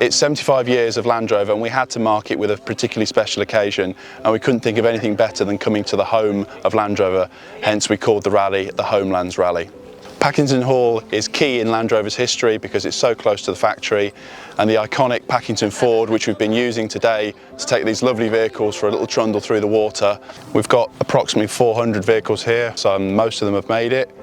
It's 75 years of Land Rover, and we had to mark it with a particularly special occasion, and we couldn't think of anything better than coming to the home of Land Rover, hence we called the rally the Homelands Rally. Packington Hall is key in Land Rover's history because it's so close to the factory, and the iconic Packington Ford, which we've been using today to take these lovely vehicles for a little trundle through the water. We've got approximately 400 vehicles here, so most of them have made it,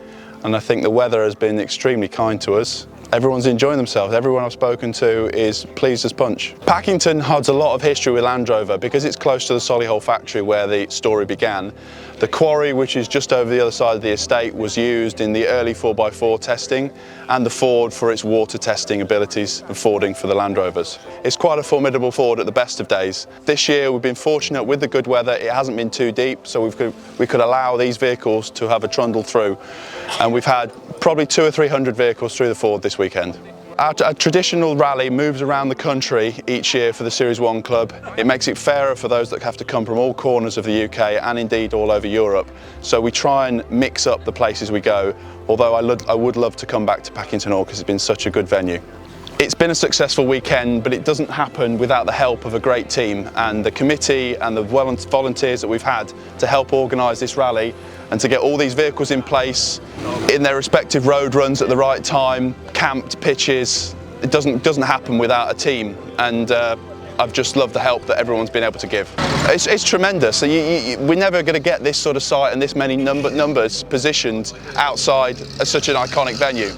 and I think the weather has been extremely kind to us. Everyone's enjoying themselves. Everyone I've spoken to is pleased as punch. Packington has a lot of history with Land Rover because it's close to the Solihull factory where the story began. The quarry, which is just over the other side of the estate, was used in the early 4x4 testing, and the Ford for its water testing abilities and Fording for the Land Rovers. It's quite a formidable Ford at the best of days. This year we've been fortunate with the good weather. It hasn't been too deep, so we could allow these vehicles to have a trundle through, and we've had probably 200 or 300 vehicles through the Ford this weekend. Our traditional rally moves around the country each year for the Series One Club. It makes it fairer for those that have to come from all corners of the UK and indeed all over Europe. So we try and mix up the places we go, although I would love to come back to Packington Hall because it's been such a good venue. It's been a successful weekend, but it doesn't happen without the help of a great team, and the committee and the volunteers that we've had to help organise this rally and to get all these vehicles in place in their respective road runs at the right time, camped, pitches. It doesn't happen without a team, and I've just loved the help that everyone's been able to give. It's tremendous. We're never going to get this sort of site and this many numbers positioned outside such an iconic venue.